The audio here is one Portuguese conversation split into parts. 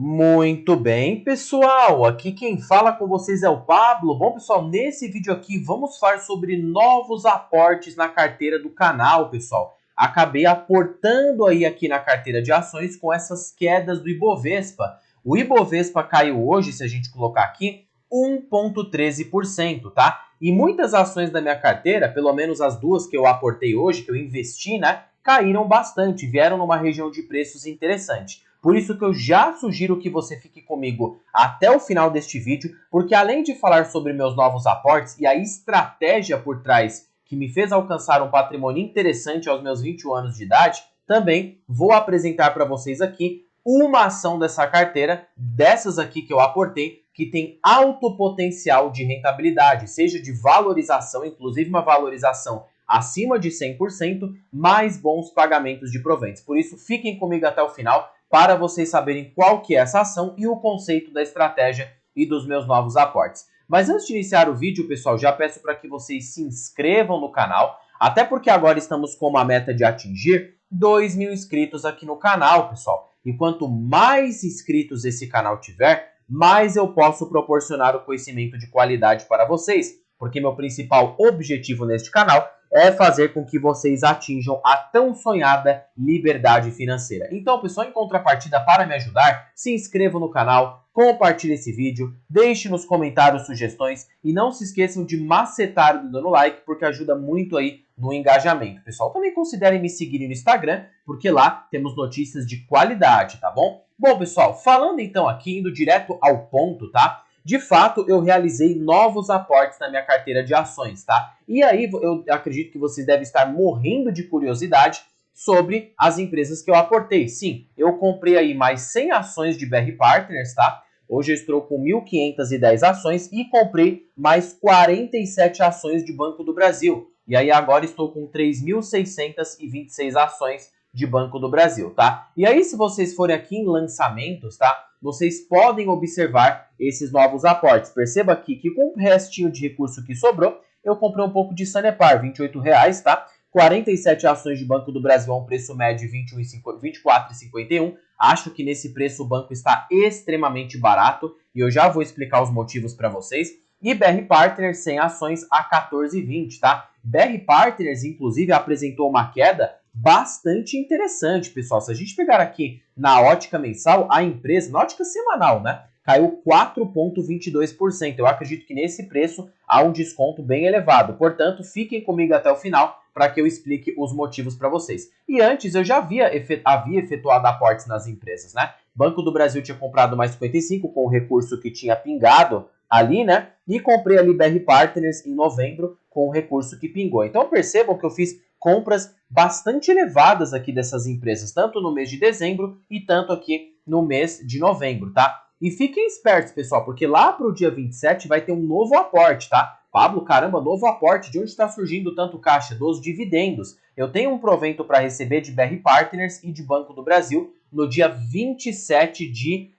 Muito bem, pessoal, aqui quem fala com vocês é o Pablo. Bom, pessoal, nesse vídeo aqui vamos falar sobre novos aportes na carteira do canal, pessoal. Acabei aportando aí aqui na carteira de ações com essas quedas do Ibovespa. O Ibovespa caiu hoje, se a gente colocar aqui, 1,13%, tá? E muitas ações da minha carteira, pelo menos as duas que eu aportei hoje, que eu investi, né, caíram bastante, vieram numa região de preços interessante. Por isso que eu já sugiro que você fique comigo até o final deste vídeo, porque além de falar sobre meus novos aportes e a estratégia por trás que me fez alcançar um patrimônio interessante aos meus 21 anos de idade, também vou apresentar para vocês aqui uma ação dessa carteira, dessas aqui que eu aportei, que tem alto potencial de rentabilidade, seja de valorização, inclusive uma valorização acima de 100%, mais bons pagamentos de proventos. Por isso, fiquem comigo até o final, para vocês saberem qual que é essa ação e o conceito da estratégia e dos meus novos aportes. Mas antes de iniciar o vídeo, pessoal, já peço para que vocês se inscrevam no canal, até porque agora estamos com uma meta de atingir 2.000 inscritos aqui no canal, pessoal. E quanto mais inscritos esse canal tiver, mais eu posso proporcionar o conhecimento de qualidade para vocês, porque meu principal objetivo neste canal é fazer com que vocês atinjam a tão sonhada liberdade financeira. Então, pessoal, em contrapartida, para me ajudar, se inscreva no canal, compartilhe esse vídeo, deixe nos comentários sugestões e não se esqueçam de macetar o dedo no like, porque ajuda muito aí no engajamento. Pessoal, também considerem me seguir no Instagram, porque lá temos notícias de qualidade, tá bom? Bom, pessoal, falando então aqui, indo direto ao ponto, tá? De fato, eu realizei novos aportes na minha carteira de ações, tá? E aí, eu acredito que vocês devem estar morrendo de curiosidade sobre as empresas que eu aportei. Sim, eu comprei aí mais 100 ações de BR Partners, tá? Hoje eu estou com 1.510 ações e comprei mais 47 ações de Banco do Brasil. E aí agora estou com 3.626 ações de Banco do Brasil, tá? E aí, se vocês forem aqui em lançamentos, tá? Vocês podem observar esses novos aportes. Perceba aqui que com o restinho de recurso que sobrou, eu comprei um pouco de Sanepar, R$ 28,00, tá? 47 ações de Banco do Brasil a um preço médio de R$ 24,51. Acho que nesse preço o banco está extremamente barato e eu já vou explicar os motivos para vocês. E BR Partners 100 ações a 14,20, tá? BR Partners, inclusive, apresentou uma queda bastante interessante, pessoal. Se a gente pegar aqui na ótica mensal, a empresa, na ótica semanal, né, caiu 4,22%. Eu acredito que nesse preço há um desconto bem elevado. Portanto, fiquem comigo até o final para que eu explique os motivos para vocês. E antes eu já havia efetuado aportes nas empresas, né? Banco do Brasil tinha comprado mais 55 com o recurso que tinha pingado ali, né? E comprei ali BR Partners em novembro com o recurso que pingou. Então percebam que eu fiz compras bastante elevadas aqui dessas empresas, tanto no mês de dezembro e tanto aqui no mês de novembro, tá? E fiquem espertos, pessoal, porque lá para o dia 27 vai ter um novo aporte, tá? Pablo, caramba, novo aporte, de onde está surgindo tanto caixa? Dos dividendos. Eu tenho um provento para receber de BR Partners e de Banco do Brasil no dia 27 de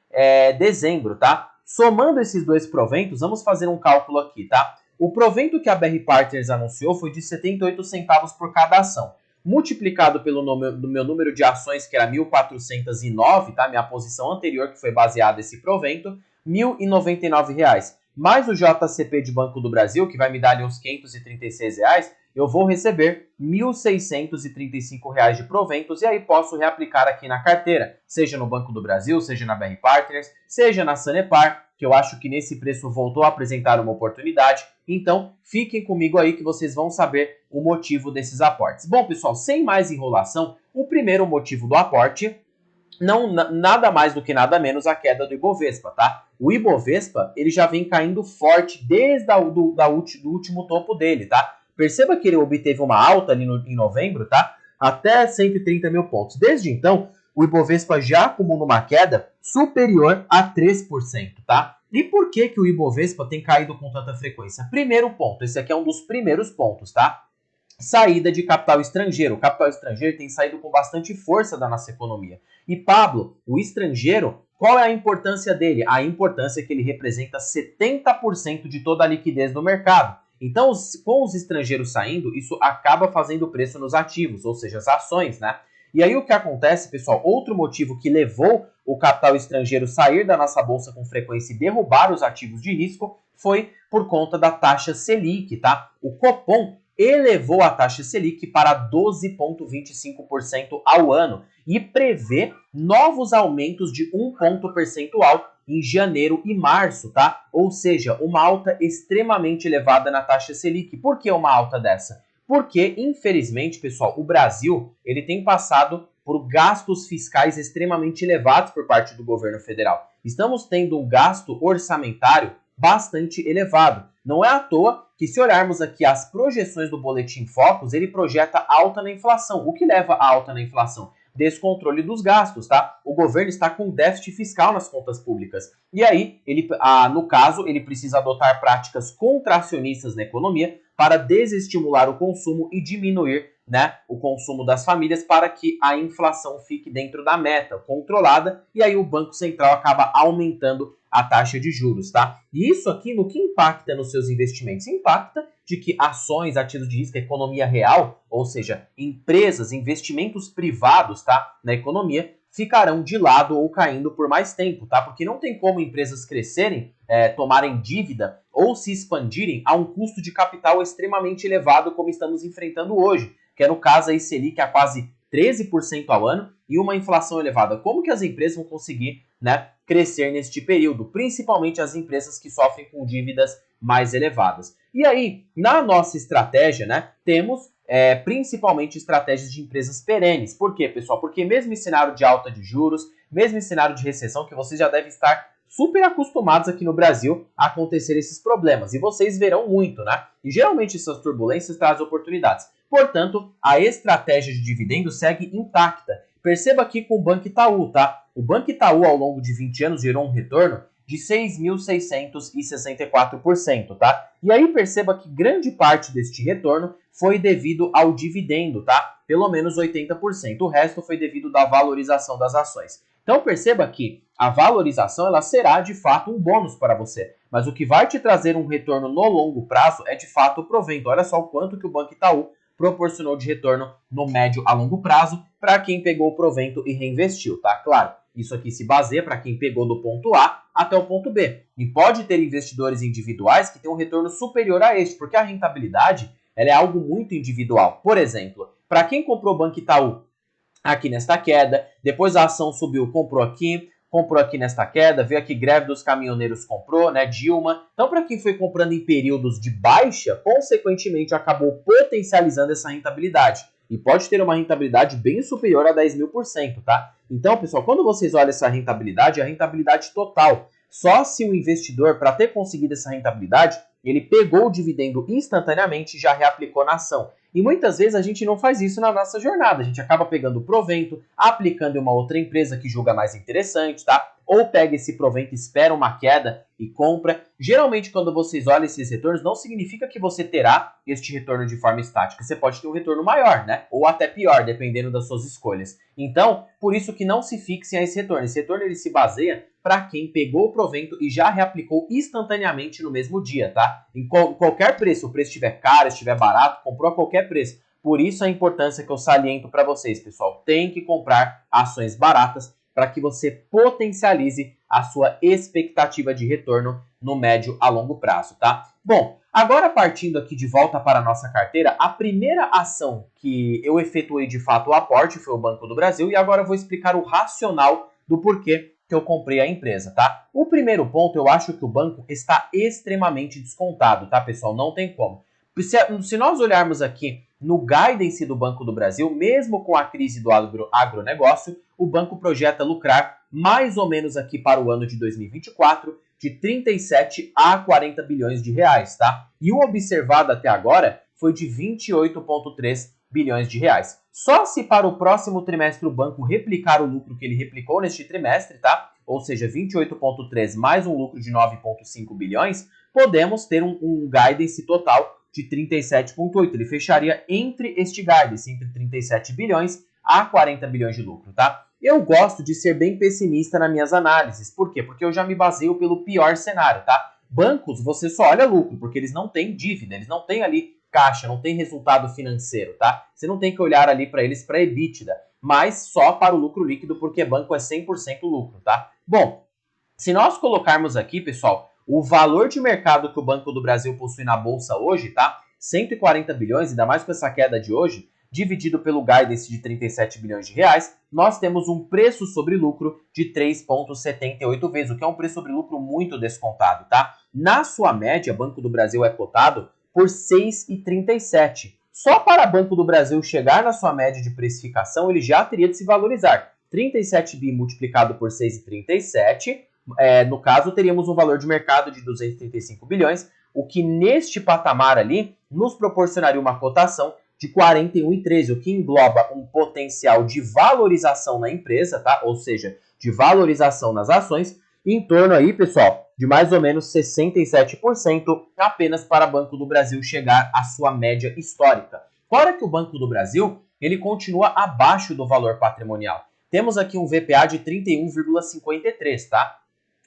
dezembro, tá? Somando esses dois proventos, vamos fazer um cálculo aqui, tá? O provento que a BR Partners anunciou foi de 78 centavos por cada ação. Multiplicado pelo meu número de ações, que era 1.409, tá? Minha posição anterior, que foi baseada nesse provento, R$ 1.099. Mais o JCP de Banco do Brasil, que vai me dar ali uns R$ 536, eu vou receber R$ 1.635 de proventos e aí posso reaplicar aqui na carteira, seja no Banco do Brasil, seja na BR Partners, seja na Sanepar, que eu acho que nesse preço voltou a apresentar uma oportunidade. Então, fiquem comigo aí que vocês vão saber o motivo desses aportes. Bom, pessoal, sem mais enrolação, o primeiro motivo do aporte nada mais do que nada menos a queda do Ibovespa, tá? O Ibovespa, ele já vem caindo forte desde do último topo dele, tá? Perceba que ele obteve uma alta ali em novembro, tá? Até 130 mil pontos. Desde então, o Ibovespa já acumula uma queda superior a 3%, tá? E por que o Ibovespa tem caído com tanta frequência? Primeiro ponto, esse aqui é um dos primeiros pontos, tá? Saída de capital estrangeiro. O capital estrangeiro tem saído com bastante força da nossa economia. E Pablo, o estrangeiro, qual é a importância dele? A importância é que ele representa 70% de toda a liquidez do mercado. Então, com os estrangeiros saindo, isso acaba fazendo preço nos ativos, ou seja, as ações, né? E aí o que acontece, pessoal, outro motivo que levou o capital estrangeiro sair da nossa bolsa com frequência e derrubar os ativos de risco foi por conta da taxa Selic, tá? O Copom elevou a taxa Selic para 12,25% ao ano e prevê novos aumentos de 1 ponto percentual em janeiro e março, tá? Ou seja, uma alta extremamente elevada na taxa Selic. Por que uma alta dessa? Porque, infelizmente, pessoal, o Brasil ele tem passado por gastos fiscais extremamente elevados por parte do governo federal. Estamos tendo um gasto orçamentário bastante elevado. Não é à toa que, se olharmos aqui as projeções do Boletim Focus, ele projeta alta na inflação. O que leva a alta na inflação? Descontrole dos gastos, tá? O governo está com déficit fiscal nas contas públicas. E aí, no caso, ele precisa adotar práticas contracionistas na economia para desestimular o consumo e diminuir, né, o consumo das famílias para que a inflação fique dentro da meta, controlada, e aí o Banco Central acaba aumentando a taxa de juros, tá? E isso aqui no que impacta nos seus investimentos? Impacta de que ações, ativos de risco, economia real, ou seja, empresas, investimentos privados, tá, na economia, ficarão de lado ou caindo por mais tempo, tá? Porque não tem como empresas crescerem, tomarem dívida ou se expandirem a um custo de capital extremamente elevado como estamos enfrentando hoje, que é no caso aí Selic a quase 13% ao ano e uma inflação elevada. Como que as empresas vão conseguir, né, crescer neste período? Principalmente as empresas que sofrem com dívidas mais elevadas. E aí, na nossa estratégia, né, temos principalmente estratégias de empresas perenes. Por quê, pessoal? Porque mesmo em cenário de alta de juros, mesmo em cenário de recessão, que vocês já devem estar super acostumados aqui no Brasil a acontecer esses problemas. E vocês verão muito, né? E geralmente essas turbulências trazem oportunidades. Portanto, a estratégia de dividendos segue intacta. Perceba aqui com o Banco Itaú, tá? O Banco Itaú, ao longo de 20 anos, gerou um retorno de 6.664%, tá? E aí perceba que grande parte deste retorno foi devido ao dividendo, tá? Pelo menos 80%. O resto foi devido da valorização das ações. Então perceba que a valorização ela será de fato um bônus para você. Mas o que vai te trazer um retorno no longo prazo é de fato o provento. Olha só o quanto que o Banco Itaú proporcionou de retorno no médio a longo prazo para quem pegou o provento e reinvestiu, tá? Claro, isso aqui se baseia para quem pegou do ponto A até o ponto B. E pode ter investidores individuais que têm um retorno superior a este, porque a rentabilidade ela é algo muito individual. Por exemplo, para quem comprou o Banco Itaú aqui nesta queda, depois a ação subiu, comprou aqui nesta queda, veio aqui greve dos caminhoneiros, comprou, né, Dilma. Então, para quem foi comprando em períodos de baixa, consequentemente acabou potencializando essa rentabilidade. E pode ter uma rentabilidade bem superior a 10.000%, tá? Então, pessoal, quando vocês olham essa rentabilidade, é a rentabilidade total. Só se o investidor, para ter conseguido essa rentabilidade, ele pegou o dividendo instantaneamente e já reaplicou na ação. E muitas vezes a gente não faz isso na nossa jornada. A gente acaba pegando o provento, aplicando em uma outra empresa que julga mais interessante, tá? Ou pega esse provento, espera uma queda e compra. Geralmente, quando vocês olham esses retornos, não significa que você terá este retorno de forma estática. Você pode ter um retorno maior, né? Ou até pior, dependendo das suas escolhas. Então, por isso que não se fixem a esse retorno. Esse retorno ele se baseia para quem pegou o provento e já reaplicou instantaneamente no mesmo dia, tá? Em qualquer preço, o preço estiver caro, estiver barato, comprou a qualquer preço. Por isso a importância que eu saliento para vocês, pessoal. Tem que comprar ações baratas para que você potencialize a sua expectativa de retorno no médio a longo prazo, tá? Bom, agora partindo aqui de volta para a nossa carteira, a primeira ação que eu efetuei de fato o aporte foi o Banco do Brasil e agora eu vou explicar o racional do porquê que eu comprei a empresa, tá? O primeiro ponto, eu acho que o banco está extremamente descontado, tá, pessoal? Não tem como. Se nós olharmos aqui no guidance do Banco do Brasil, mesmo com a crise do agronegócio, o banco projeta lucrar mais ou menos aqui para o ano de 2024 de 37 a 40 bilhões de reais, tá? E o observado até agora foi de 28,3 bilhões de reais. Só se para o próximo trimestre o banco replicar o lucro que ele replicou neste trimestre, tá? Ou seja, 28,3 mais um lucro de 9,5 bilhões, podemos ter um guidance total de 37,8. Ele fecharia entre este guidance, entre 37 bilhões a 40 bilhões de lucro, tá? Eu gosto de ser bem pessimista nas minhas análises. Por quê? Porque eu já me baseio pelo pior cenário, tá? Bancos, você só olha lucro, porque eles não têm dívida, eles não têm ali caixa, não tem resultado financeiro, tá? Você não tem que olhar ali para eles para EBITDA. mas só para o lucro líquido, porque banco é 100% lucro, tá? Bom, se nós colocarmos aqui, pessoal, o valor de mercado que o Banco do Brasil possui na bolsa hoje, tá? 140 bilhões, ainda mais com essa queda de hoje, dividido pelo guidance de 37 bilhões de reais, nós temos um preço sobre lucro de 3,78 vezes, o que é um preço sobre lucro muito descontado, tá? Na sua média, Banco do Brasil é cotado por 6,37. Só para Banco do Brasil chegar na sua média de precificação, ele já teria de se valorizar. 37 bi multiplicado por 6,37, no caso, teríamos um valor de mercado de 235 bilhões, o que neste patamar ali nos proporcionaria uma cotação de 41,13, o que engloba um potencial de valorização na empresa, tá? Ou seja, de valorização nas ações, em torno aí, pessoal, de mais ou menos 67% apenas para o Banco do Brasil chegar à sua média histórica. Fora que o Banco do Brasil, ele continua abaixo do valor patrimonial. Temos aqui um VPA de 31,53, tá?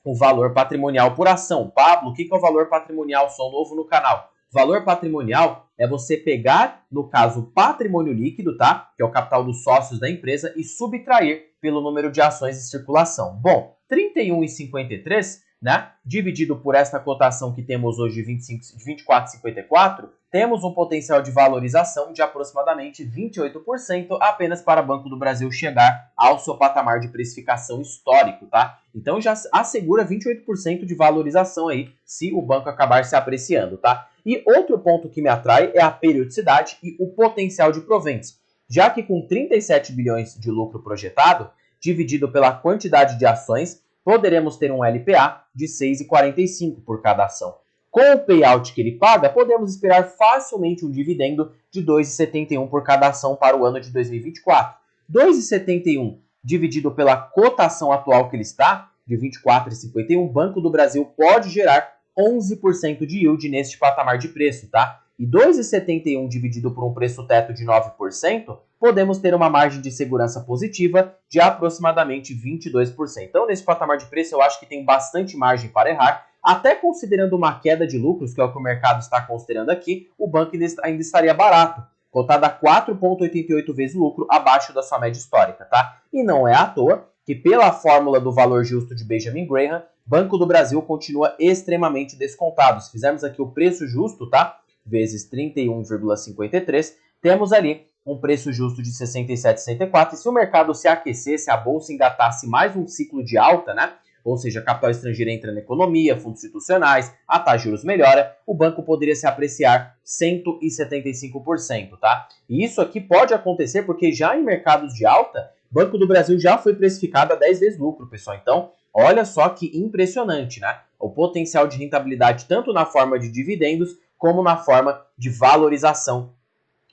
O valor patrimonial por ação. Pablo, o que é o valor patrimonial? Sou novo no canal. Valor patrimonial é você pegar, no caso, patrimônio líquido, tá? Que é o capital dos sócios da empresa, e subtrair pelo número de ações em circulação. Bom, 31,53, né? Dividido por esta cotação que temos hoje de 24,54, temos um potencial de valorização de aproximadamente 28% apenas para o Banco do Brasil chegar ao seu patamar de precificação histórico, tá? Então já assegura 28% de valorização aí, se o banco acabar se apreciando, tá? E outro ponto que me atrai é a periodicidade e o potencial de proventos, já que com 37 bilhões de lucro projetado, dividido pela quantidade de ações, poderemos ter um LPA de 6,45 por cada ação. Com o payout que ele paga, podemos esperar facilmente um dividendo de 2,71 por cada ação para o ano de 2024. 2,71 dividido pela cotação atual que ele está, de 24,51, Banco do Brasil pode gerar 11% de yield neste patamar de preço, tá? E 2,71 dividido por um preço teto de 9%, podemos ter uma margem de segurança positiva de aproximadamente 22%. Então, nesse patamar de preço, eu acho que tem bastante margem para errar. Até considerando uma queda de lucros, que é o que o mercado está considerando aqui, o banco ainda estaria barato, cotado a 4,88 vezes lucro, abaixo da sua média histórica, tá? E não é à toa que, pela fórmula do valor justo de Benjamin Graham, Banco do Brasil continua extremamente descontado. Se fizermos aqui o preço justo, tá? Vezes 31,53, temos ali um preço justo de 67,64. E se o mercado se aquecesse, a bolsa engatasse mais um ciclo de alta, né? Ou seja, capital estrangeiro entra na economia, fundos institucionais, a taxa de juros melhora, o banco poderia se apreciar 175%, tá? E isso aqui pode acontecer porque já em mercados de alta, Banco do Brasil já foi precificado a 10 vezes lucro, pessoal. Então, olha só que impressionante, né? O potencial de rentabilidade tanto na forma de dividendos como na forma de valorização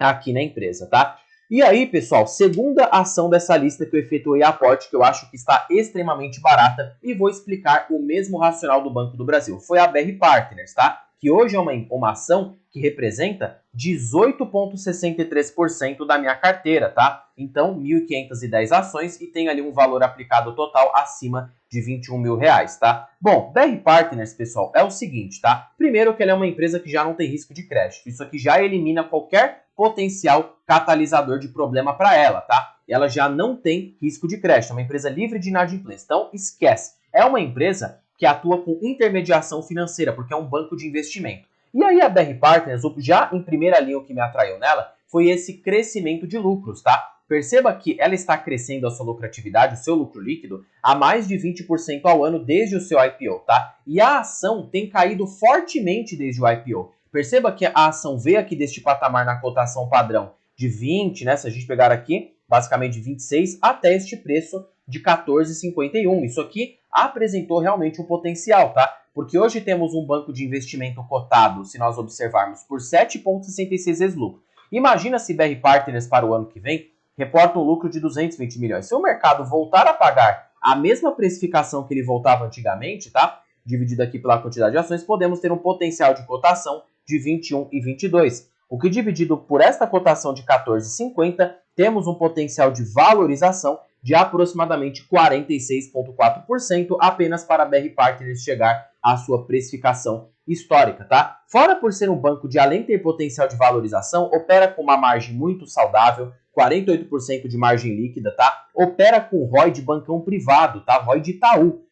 aqui na empresa, tá? E aí, pessoal, segunda ação dessa lista que eu efetuei aporte, que eu acho que está extremamente barata, e vou explicar o mesmo racional do Banco do Brasil. Foi a BR Partners, tá? Que hoje é uma ação que representa 18,63% da minha carteira, tá? Então, 1.510 ações e tem ali um valor aplicado total acima de 21 mil reais, tá? Bom, BR Partners, pessoal, é o seguinte, tá? Primeiro que ela é uma empresa que já não tem risco de crédito. Isso aqui já elimina qualquer potencial catalisador de problema para ela, tá? Ela já não tem risco de crédito, é uma empresa livre de inadimplência. Então, esquece. É uma empresa que atua com intermediação financeira, porque é um banco de investimento. E aí a BR Partners, já em primeira linha, o que me atraiu nela foi esse crescimento de lucros, tá? Perceba que ela está crescendo a sua lucratividade, o seu lucro líquido, a mais de 20% ao ano desde o seu IPO, tá? E a ação tem caído fortemente desde o IPO. Perceba que a ação veio aqui deste patamar na cotação padrão de 20, né? Se a gente pegar aqui, basicamente de 26, até este preço de 14,51. Isso aqui apresentou realmente um potencial, tá? Porque hoje temos um banco de investimento cotado, se nós observarmos, por 7,66 vezes lucro. Imagina se BR Partners para o ano que vem reporta um lucro de 220 milhões. Se o mercado voltar a pagar a mesma precificação que ele voltava antigamente, tá? Dividido aqui pela quantidade de ações, podemos ter um potencial de cotação de 21,22. O que dividido por esta cotação de 14,50, temos um potencial de valorização de aproximadamente 46,4%, apenas para a BR Partners chegar à sua precificação histórica, tá? Fora por ser um banco de além ter potencial de valorização, opera com uma margem muito saudável, 48% de margem líquida, tá? Opera com ROI de bancão privado, tá? ROI de Itaú,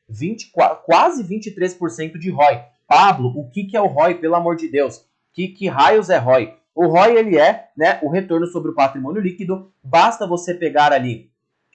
quase 23% de ROI. Pablo, o que é o ROI, pelo amor de Deus? Que raios é ROI? O ROI, ele é, né, o retorno sobre o patrimônio líquido. Basta você pegar ali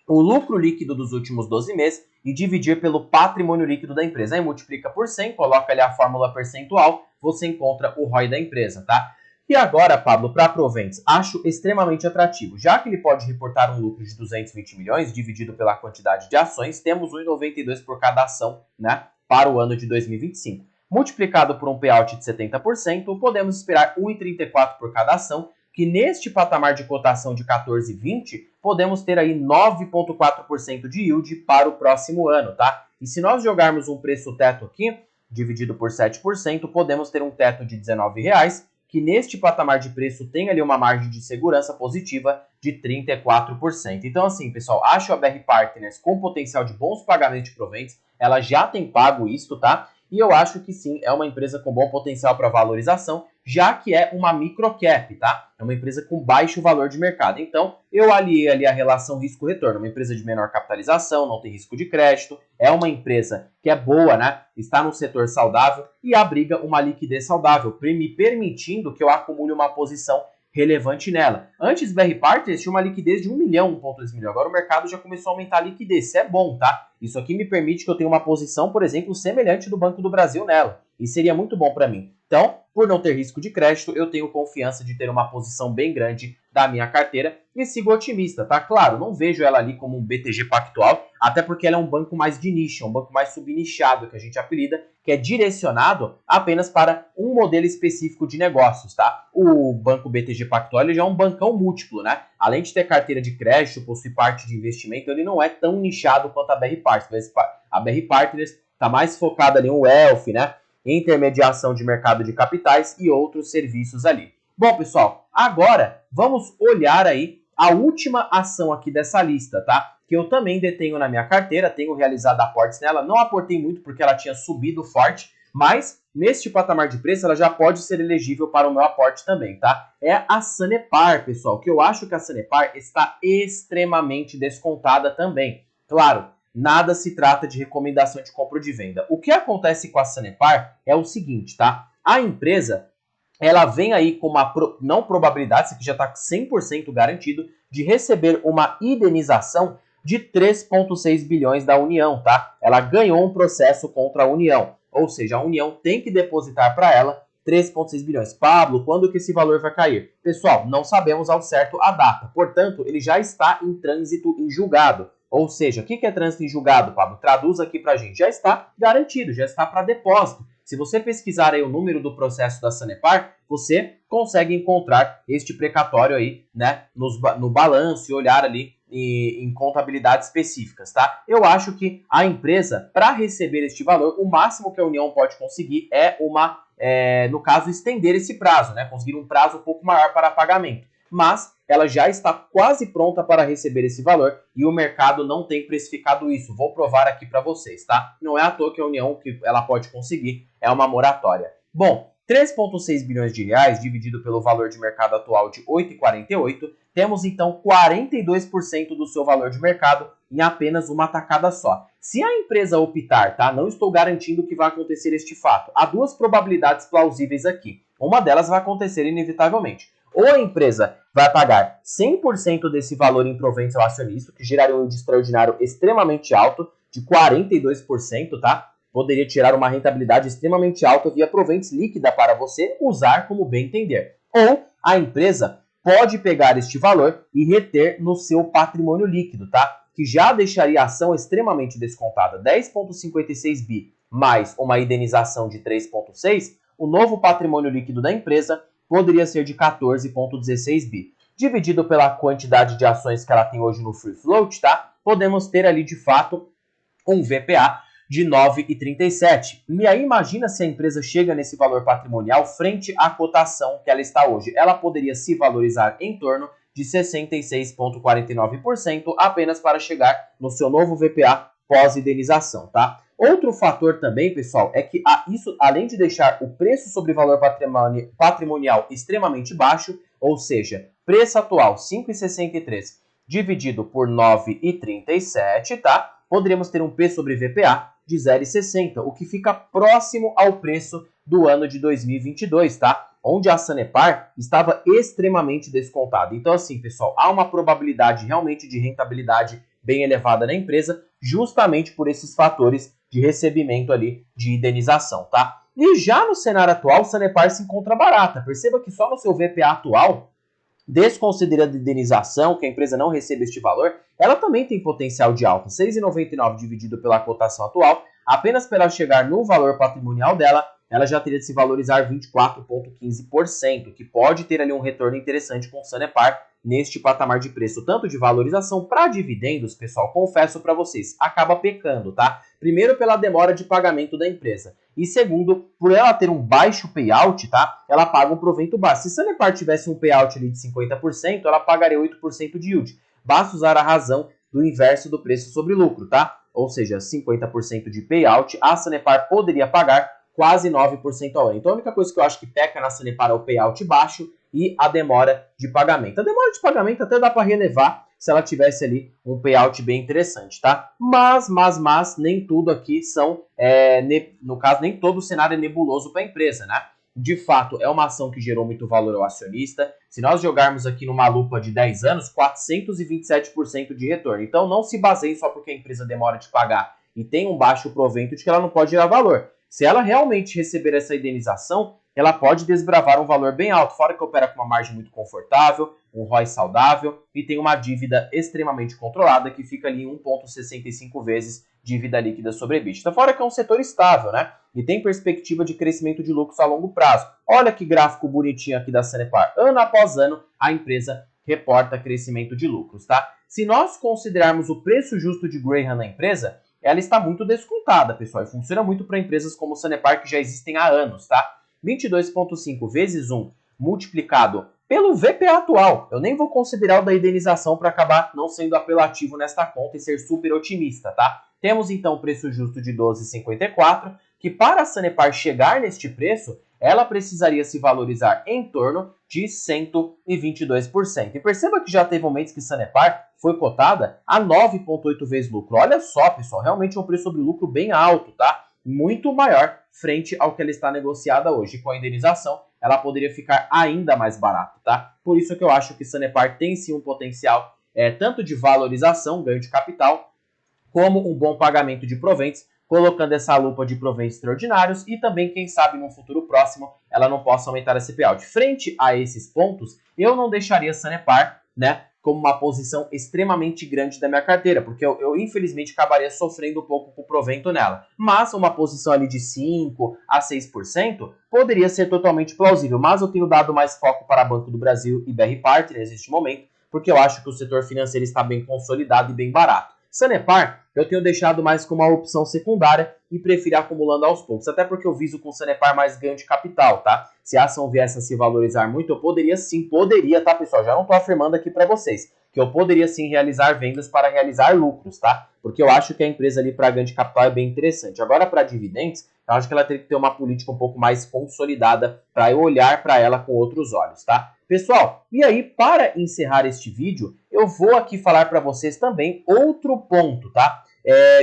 o lucro líquido dos últimos 12 meses e dividir pelo patrimônio líquido da empresa. Aí multiplica por 100, coloca ali a fórmula percentual, você encontra o ROI da empresa, tá? E agora, Pablo, para a Proventes, acho extremamente atrativo. Já que ele pode reportar um lucro de 220 milhões, dividido pela quantidade de ações, temos 1,92 por cada ação, né, para o ano de 2025. Multiplicado por um payout de 70%, podemos esperar 1,34 por cada ação, que neste patamar de cotação de 14,20, podemos ter aí 9,4% de yield para o próximo ano, tá? E se nós jogarmos um preço teto aqui, dividido por 7%, podemos ter um teto de R$19, que neste patamar de preço tem ali uma margem de segurança positiva de 34%. Então assim, pessoal, acho a BR Partners com potencial de bons pagamentos de proventos, ela já tem pago isso, tá? E eu acho que sim, é uma empresa com bom potencial para valorização, já que é uma microcap, tá? É uma empresa com baixo valor de mercado. Então, eu aliei ali a relação risco-retorno. Uma empresa de menor capitalização, não tem risco de crédito, é uma empresa que é boa, né? Está no setor saudável e abriga uma liquidez saudável, me permitindo que eu acumule uma posição relevante nela. Antes, BR Partners tinha uma liquidez de 1 milhão, 1,2 milhão. Agora o mercado já começou a aumentar a liquidez. Isso é bom, tá? Isso aqui me permite que eu tenha uma posição, por exemplo, semelhante do Banco do Brasil nela. E seria muito bom para mim. Então, por não ter risco de crédito, eu tenho confiança de ter uma posição bem grande da minha carteira e sigo otimista, tá? Claro, não vejo ela ali como um BTG Pactual, até porque ela é um banco mais de nicho, um banco mais subnichado, que a gente apelida, que é direcionado apenas para um modelo específico de negócios, tá? O banco BTG Pactual ele já é um bancão múltiplo, né? Além de ter carteira de crédito, possui parte de investimento, ele não é tão nichado quanto a BR Partners. A BR Partners está mais focada ali em wealth, né? Intermediação de mercado de capitais e outros serviços ali. Bom, pessoal, agora vamos olhar aí a última ação aqui dessa lista, tá? Que eu também detenho na minha carteira, tenho realizado aportes nela, não aportei muito porque ela tinha subido forte, mas neste patamar de preço ela já pode ser elegível para o meu aporte também, tá? É a Sanepar, pessoal, que eu acho que a Sanepar está extremamente descontada também. Claro, nada se trata de recomendação de compra ou de venda. O que acontece com a Sanepar é o seguinte, tá? A empresa, ela vem aí com uma não probabilidade, isso aqui já está 100% garantido, de receber uma indenização de 3,6 bilhões da União, tá? Ela ganhou um processo contra a União, ou seja, a União tem que depositar para ela 3,6 bilhões. Pablo, quando que esse valor vai cair? Pessoal, não sabemos ao certo a data, portanto, ele já está em trânsito em julgado. Ou seja, o que é trânsito em julgado, Pablo? Traduz aqui pra gente. Já está garantido, já está para depósito. Se você pesquisar aí o número do processo da Sanepar, você consegue encontrar este precatório aí, né, no balanço e olhar ali em contabilidades específicas, tá? Eu acho que a empresa, para receber este valor, o máximo que a União pode conseguir é no caso, estender esse prazo, né? Conseguir um prazo um pouco maior para pagamento. Mas ela já está quase pronta para receber esse valor e o mercado não tem precificado isso. Vou provar aqui para vocês, tá? Não é à toa que a União que ela pode conseguir é uma moratória. Bom, 3,6 bilhões de reais dividido pelo valor de mercado atual de 8,48, temos então 42% do seu valor de mercado em apenas uma tacada só. Se a empresa optar, tá? Não estou garantindo que vai acontecer este fato. Há duas probabilidades plausíveis aqui. Uma delas vai acontecer inevitavelmente. Ou a empresa vai pagar 100% desse valor em proventos ao acionista, que geraria um yield extraordinário extremamente alto, de 42%, tá? Poderia tirar uma rentabilidade extremamente alta via proventos líquida para você usar como bem entender. Ou a empresa pode pegar este valor e reter no seu patrimônio líquido, tá? Que já deixaria a ação extremamente descontada. 10,56 bi mais uma indenização de 3,6, o novo patrimônio líquido da empresa poderia ser de 14,16 bi. Dividido pela quantidade de ações que ela tem hoje no Free Float, tá? Podemos ter ali, de fato, um VPA de 9,37. E aí imagina se a empresa chega nesse valor patrimonial frente à cotação que ela está hoje. Ela poderia se valorizar em torno de 66,49% apenas para chegar no seu novo VPA pós-indenização, tá? Outro fator também, pessoal, é que isso, além de deixar o preço sobre valor patrimonial extremamente baixo, ou seja, preço atual 5,63 dividido por 9,37, tá? Poderíamos ter um P sobre VPA de 0,60, o que fica próximo ao preço do ano de 2022, tá? Onde a Sanepar estava extremamente descontada. Então, assim, pessoal, há uma probabilidade realmente de rentabilidade bem elevada na empresa, justamente por esses fatores de recebimento ali de indenização, tá? E já no cenário atual, a Sanepar se encontra barata. Perceba que só no seu VPA atual, desconsiderando a indenização, que a empresa não recebe este valor, ela também tem potencial de alta. 6,99 dividido pela cotação atual, apenas para ela chegar no valor patrimonial dela, ela já teria de se valorizar 24,15%, que pode ter ali um retorno interessante com o Sanepar neste patamar de preço, tanto de valorização para dividendos, pessoal, confesso para vocês, acaba pecando, tá? Primeiro pela demora de pagamento da empresa e segundo, por ela ter um baixo payout, tá? Ela paga um provento baixo. Se a Sanepar tivesse um payout ali de 50%, ela pagaria 8% de yield. Basta usar a razão do inverso do preço sobre lucro, tá? Ou seja, 50% de payout, a Sanepar poderia pagar quase 9% ao ano. Então a única coisa que eu acho que peca na Sanepar é o payout baixo e a demora de pagamento. A demora de pagamento até dá para relevar se ela tivesse ali um payout bem interessante, tá? Mas nem tudo aqui são, no caso, nem todo o cenário é nebuloso para a empresa, né? De fato, é uma ação que gerou muito valor ao acionista. Se nós jogarmos aqui numa lupa de 10 anos, 427% de retorno. Então não se baseie só porque a empresa demora de pagar e tem um baixo provento de que ela não pode gerar valor. Se ela realmente receber essa indenização, ela pode desbravar um valor bem alto, fora que opera com uma margem muito confortável, um ROI saudável e tem uma dívida extremamente controlada que fica ali em 1,65 vezes dívida líquida sobre EBITDA. Fora que é um setor estável, né? E tem perspectiva de crescimento de lucros a longo prazo. Olha que gráfico bonitinho aqui da Sanepar. Ano após ano, a empresa reporta crescimento de lucros, tá? Se nós considerarmos o preço justo de Graham na empresa, ela está muito descontada, pessoal, e funciona muito para empresas como Sanepar que já existem há anos, tá? 22,5 vezes 1 multiplicado pelo VPA atual. Eu nem vou considerar o da indenização para acabar não sendo apelativo nesta conta e ser super otimista, tá? Temos então o preço justo de 12,54, que para a Sanepar chegar neste preço, ela precisaria se valorizar em torno de 122%. E perceba que já teve momentos que Sanepar foi cotada a 9,8 vezes lucro. Olha só, pessoal, realmente é um preço sobre lucro bem alto, tá? Muito maior frente ao que ela está negociada hoje. Com a indenização, ela poderia ficar ainda mais barata, tá? Por isso que eu acho que Sanepar tem sim um potencial tanto de valorização, ganho de capital, como um bom pagamento de proventos, colocando essa lupa de proventos extraordinários e também, quem sabe, no futuro próximo, ela não possa aumentar esse payout. Frente a esses pontos, eu não deixaria Sanepar, né, como uma posição extremamente grande da minha carteira, porque eu infelizmente acabaria sofrendo um pouco com o provento nela. Mas uma posição ali de 5% a 6% poderia ser totalmente plausível, mas eu tenho dado mais foco para Banco do Brasil e BR Partners neste momento, porque eu acho que o setor financeiro está bem consolidado e bem barato. Sanepar, eu tenho deixado mais como uma opção secundária e prefiro acumulando aos poucos, até porque eu viso com Sanepar mais ganho de capital, tá? Se a ação viesse a se valorizar muito, eu poderia, tá, pessoal? Já não tô afirmando aqui para vocês que eu poderia sim realizar vendas para realizar lucros, tá? Porque eu acho que a empresa ali para ganho de capital é bem interessante. Agora, para dividendos, eu acho que ela teria que ter uma política um pouco mais consolidada para eu olhar para ela com outros olhos, tá? Pessoal, e aí, para encerrar este vídeo, eu vou aqui falar para vocês também outro ponto, tá?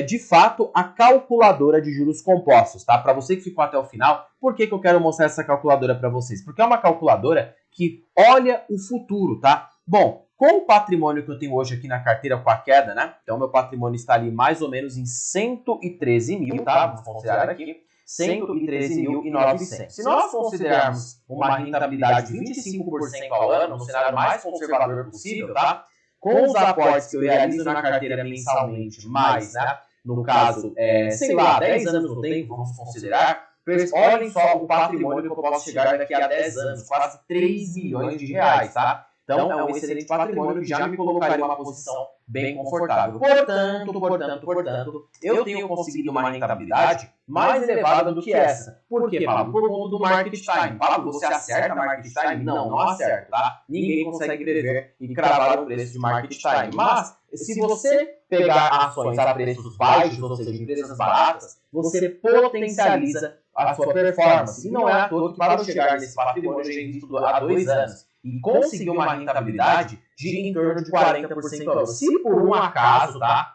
De fato, a calculadora de juros compostos, tá? Para você que ficou até o final, por que eu quero mostrar essa calculadora para vocês? Porque é uma calculadora que olha o futuro, tá? Bom, com o patrimônio que eu tenho hoje aqui na carteira com a queda, né? Então, meu patrimônio está ali mais ou menos em 113 mil, tá? Vamos considerar aqui. 113.900. Se nós considerarmos uma rentabilidade de 25% ao ano, no cenário mais conservador possível, tá? Com os aportes que eu realizo na carteira mensalmente, mais, né? No caso, sei lá, 10 anos no tempo, vamos considerar. Olhem só o patrimônio que eu posso chegar daqui a 10 anos, quase 3 milhões de reais, tá? Então, é um excelente patrimônio que já me colocaria em uma posição bem confortável. Portanto, eu tenho conseguido uma rentabilidade mais elevada do que essa. Por quê, Pablo? Por conta do market time. Pablo, você acerta market time? Não acerto, tá? Ninguém consegue prever e cravar o preço de market time. Mas, se você pegar ações a preços baixos, ou seja, empresas baratas, você potencializa a sua performance. E não é à toa que para eu chegar nesse patrimônio, eu já invisto há 2 anos e conseguir uma rentabilidade de em torno de 40% ao ano. Se por um acaso, tá,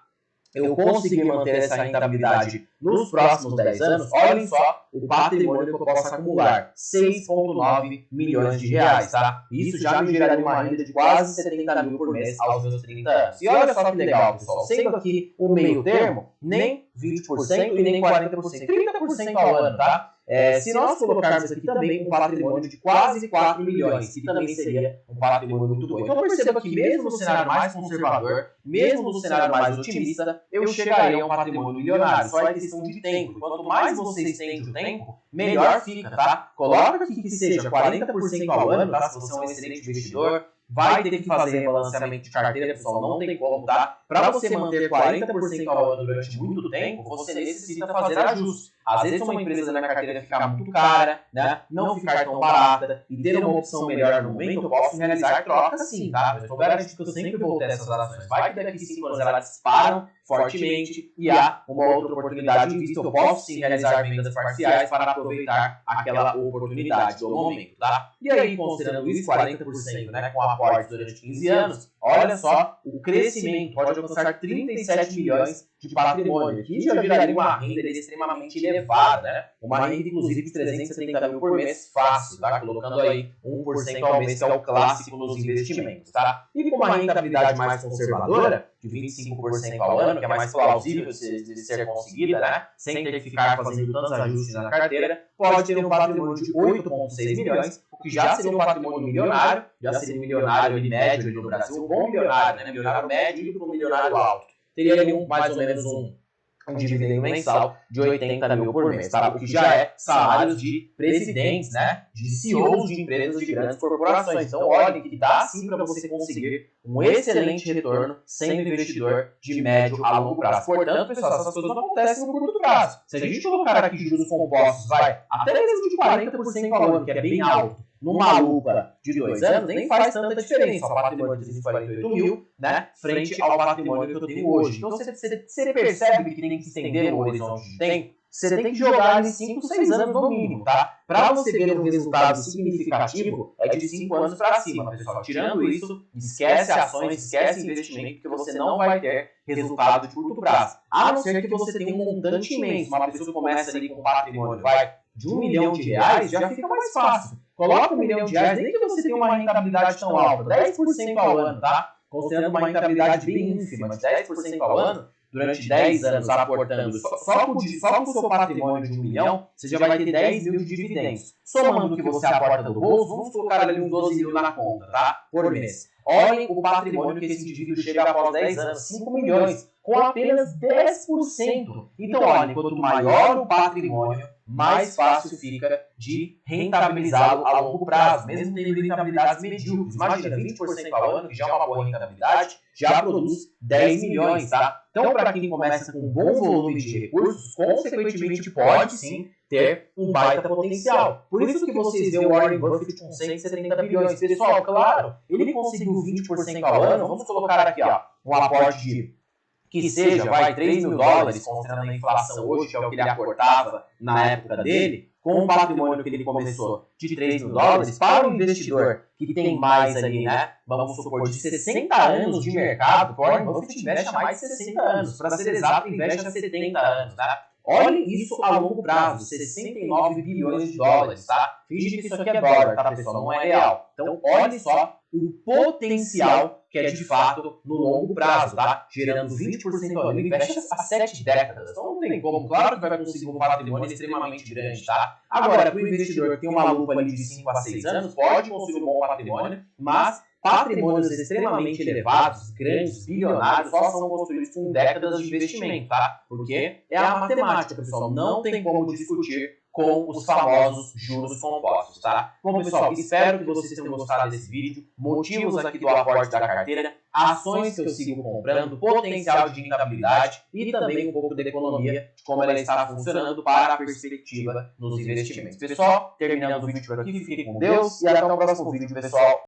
eu conseguir manter essa rentabilidade nos próximos 10 anos, olhem só o patrimônio que eu posso acumular, 6,9 milhões de reais, tá? Isso já me geraria uma renda de quase 70 mil por mês aos meus 30 anos. E olha só que legal, pessoal, sendo aqui o meio termo, nem 20% e nem 40%, 30% ao ano, tá? Se nós colocarmos aqui também um patrimônio de quase 4 milhões, que também seria um patrimônio muito bom. Então perceba que mesmo no cenário mais conservador, mesmo no cenário mais otimista, eu chegaria a um patrimônio milionário. Só é questão de tempo. Quanto mais você estende o tempo, melhor fica, tá? Coloca aqui que seja 40% ao ano, tá? Se você é um excelente investidor, vai ter que fazer rebalanceamento de carteira, pessoal, não tem como, tá? Para você manter 40% ao ano durante muito tempo, você necessita fazer ajustes. Às vezes uma empresa na minha carteira ficar muito cara, né? Não ficar tão barata e ter uma opção melhor no momento, eu posso realizar trocas sim, tá? Mas eu estou garantindo que eu sempre vou ter essas ações. Vai que daqui 5 anos elas disparam fortemente e há uma outra oportunidade de vista, eu posso sim realizar vendas parciais para aproveitar aquela oportunidade do momento, tá? E aí, considerando isso, 40%, né, com aporte durante 15 anos, olha só, o crescimento pode alcançar 37 milhões de patrimônio, que já geraria uma renda extremamente elevada, né? Uma renda, inclusive, de 370 mil por mês fácil, tá? Colocando aí 1% ao mês, que é o clássico nos investimentos, tá? E com uma rentabilidade mais conservadora, de 25% ao ano, que é mais plausível de ser conseguida, né? Sem ter que ficar fazendo tantos ajustes na carteira, pode ter um patrimônio de 8,6 milhões, o que já seria um patrimônio milionário, já seria um milionário ali, médio ali no Brasil, um bom milionário, né? Milionário médio e para um milionário alto. Teria ali mais ou menos um dividendo mensal de 80 mil por mês, tá? O que já é salários de presidentes, né? De CEOs de empresas de grandes corporações. Então, olhem que dá sim para você conseguir um excelente retorno sendo investidor de médio a longo prazo. Portanto, pessoal, essas coisas não acontecem no curto prazo. Se a gente colocar aqui juros compostos, vai até mesmo de 40% ao ano, que é bem alto, numa lupa de 2 anos, nem faz tanta diferença. O patrimônio de 248 mil, né, frente ao patrimônio que eu tenho hoje. Então, você percebe que tem que estender o horizonte de tempo, você tem que jogar ali 5, 6 anos no mínimo, tá? Para você ver um resultado significativo, é de 5 anos para cima, pessoal. Tirando isso, esquece ações, esquece investimento, porque você não vai ter resultado de curto prazo. A não ser que você tenha um montante imenso. Uma pessoa que começa ali com patrimônio, de R$1 milhão, já fica mais fácil. Coloca R$1 milhão, nem que você tenha uma rentabilidade tão alta, 10% ao ano, tá? Considerando uma rentabilidade bem ínfima, de 10% ao ano, durante 10 anos aportando só com o seu patrimônio de R$1 milhão, você já vai ter 10 mil de dividendos. Somando o que você aporta do bolso, vamos colocar ali uns 12 mil na conta, tá? Por mês. Olhem o patrimônio que esse indivíduo chega após 10 anos, 5 milhões, com apenas 10%. Então, olhem, quanto maior o patrimônio, mais fácil fica de rentabilizá-lo a longo prazo, mesmo tendo rentabilidades medíocres. Imagina, 20% ao ano, que já é uma boa rentabilidade, já produz 10 milhões, tá? Então, para quem começa com um bom volume de recursos, consequentemente pode sim ter um baita potencial. Por isso que vocês veem o Warren Buffett com 170 bilhões. Pessoal, claro, ele conseguiu 20% ao ano. Vamos colocar aqui, ó, um aporte de que seja, $3 mil, considerando a inflação hoje, que é o que ele aportava na época dele, com o patrimônio que ele começou de $3 mil, para o investidor que tem mais ali, né, vamos supor, de 60 anos de mercado, o Warren Buffett investe há mais de 60 anos, para ser exato, investe há 70 anos, tá? Olhem isso a longo prazo, 69 bilhões de dólares, tá? Finge que isso aqui é dólar, tá, pessoal? Não é real. Então, olhe só o potencial que é de fato no longo prazo, tá? Gerando 20% ao ano. Ele investe há 7 décadas. Então, não tem como. Claro que vai conseguir um patrimônio extremamente grande, tá? Agora, para o investidor que tem uma lupa ali de 5 a 6 anos, pode conseguir um bom patrimônio, mas patrimônios extremamente elevados, grandes, bilionários, só são construídos com décadas de investimento, tá? Porque é a matemática, pessoal. Não tem como discutir com os famosos juros compostos, tá? Bom, pessoal, espero que vocês tenham gostado desse vídeo. Motivos aqui do aporte da carteira, ações que eu sigo comprando, potencial de rentabilidade e também um pouco da economia, de como ela está funcionando para a perspectiva nos investimentos. Pessoal, terminando o vídeo por aqui, fiquem com Deus e até o próximo vídeo, pessoal.